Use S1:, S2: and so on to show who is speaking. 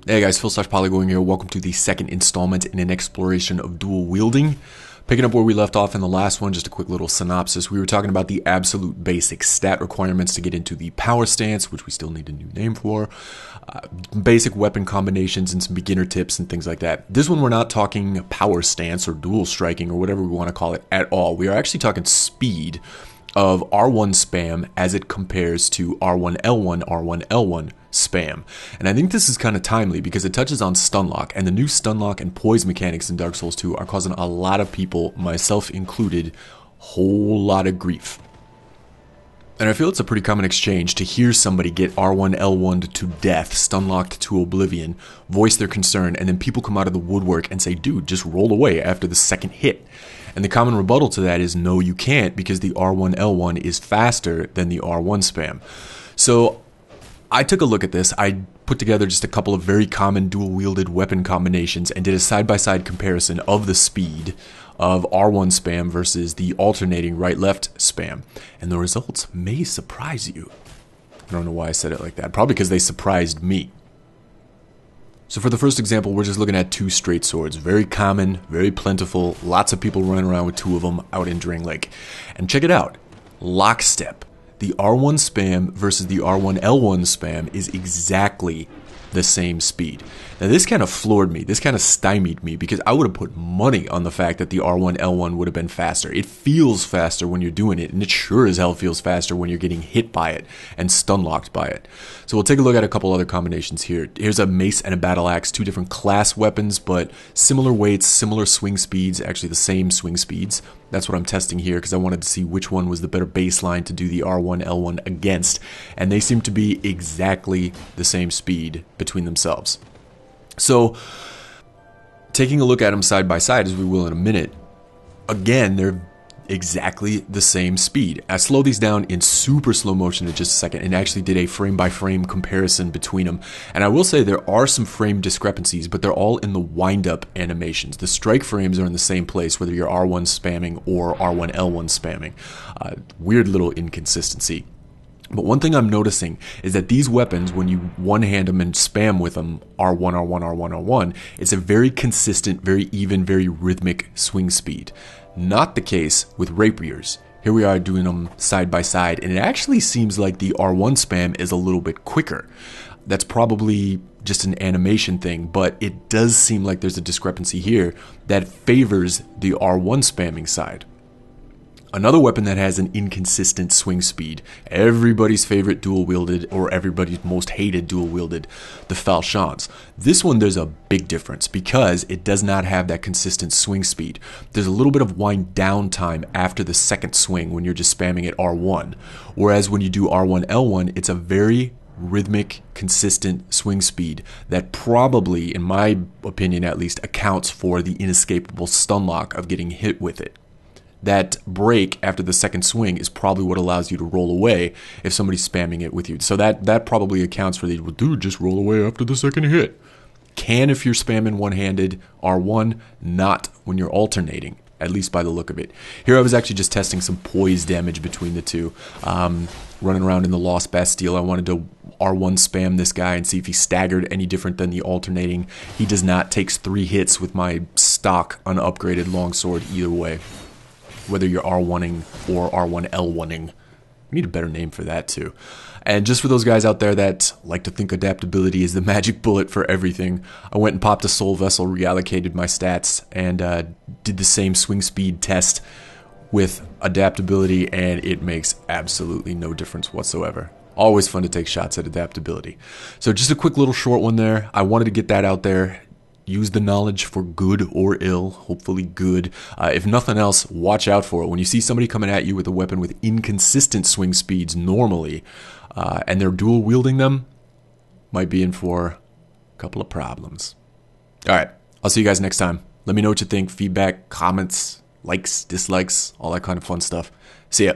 S1: Hey guys, Phil/Polygoing here. Welcome to the second installment in an exploration of dual wielding. Picking up where we left off in the last one, just a quick little synopsis. We were talking about the absolute basic stat requirements to get into the power stance, which we still need a new name for, basic weapon combinations and some beginner tips and things like that. This one we're not talking power stance or dual striking or whatever we want to call it at all. We are actually talking speed of R1 spam as it compares to R1L1, R1L1 spam. And I think this is kind of timely because it touches on stunlock, and the new stunlock and poise mechanics in Dark Souls 2 are causing a lot of people, myself included, whole lot of grief. And I feel it's a pretty common exchange to hear somebody get R1L1 to death, stunlocked to oblivion, voice their concern, and then people come out of the woodwork and say, dude, just roll away after the second hit. And the common rebuttal to that is, no, you can't, because the R1L1 is faster than the R1 spam. So I took a look at this. I put together just a couple of very common dual-wielded weapon combinations and did a side-by-side comparison of the speed of R1 spam versus the alternating right-left spam. And the results may surprise you. I don't know why I said it like that. Probably because they surprised me. So for the first example, we're just looking at two straight swords. Very common, very plentiful, lots of people running around with two of them out in Drain Lake. And check it out. Lockstep. The R1 spam versus the R1L1 spam is exactly the same speed. Now this kind of floored me. This kind of stymied me because I would have put money on the fact that the R1L1 would have been faster. It feels faster when you're doing it, and it sure as hell feels faster when you're getting hit by it and stun-locked by it. So we'll take a look at a couple other combinations here. Here's a mace and a battle axe, two different class weapons, but similar weights, similar swing speeds, actually the same swing speeds. That's what I'm testing here because I wanted to see which one was the better baseline to do the R1L1 against, and they seem to be exactly the same speed between themselves. So, taking a look at them side by side, as we will in a minute, again, they're exactly the same speed. I slowed these down in super slow motion in just a second and actually did a frame-by-frame comparison between them. And I will say there are some frame discrepancies, but they're all in the wind-up animations. The strike frames are in the same place, whether you're R1 spamming or R1L1 spamming. Weird little inconsistency. But one thing I'm noticing is that these weapons, when you one-hand them and spam with them, R1, R1, R1, R1, it's a very consistent, very even, very rhythmic swing speed. Not the case with rapiers. Here we are doing them side by side, and it actually seems like the R1 spam is a little bit quicker. That's probably just an animation thing, but it does seem like there's a discrepancy here that favors the R1 spamming side. Another weapon that has an inconsistent swing speed, everybody's favorite dual-wielded, or everybody's most hated dual-wielded, the falchions. This one, there's a big difference because it does not have that consistent swing speed. There's a little bit of wind down time after the second swing when you're just spamming at R1. Whereas when you do R1L1, it's a very rhythmic, consistent swing speed that probably, in my opinion at least, accounts for the inescapable stun lock of getting hit with it. That break after the second swing is probably what allows you to roll away if somebody's spamming it with you. So that probably accounts for the, well, dude, just roll away after the second hit. Can if you're spamming one-handed R1, not when you're alternating, at least by the look of it. Here I was actually just testing some poise damage between the two. Running around in the Lost Bastille, I wanted to R1 spam this guy and see if he staggered any different than the alternating. He does not. Takes 3 hits with my stock unupgraded longsword either way. Whether you're R1ing or R1L1ing. We need a better name for that too. And just for those guys out there that like to think adaptability is the magic bullet for everything, I went and popped a soul vessel, reallocated my stats, and did the same swing speed test with adaptability, and it makes absolutely no difference whatsoever. Always fun to take shots at adaptability. So just a quick little short one there. I wanted to get that out there. Use the knowledge for good or ill, hopefully good. If nothing else, watch out for it. When you see somebody coming at you with a weapon with inconsistent swing speeds normally, and they're dual wielding them, might be in for a couple of problems. All right, I'll see you guys next time. Let me know what you think, feedback, comments, likes, dislikes, all that kind of fun stuff. See ya.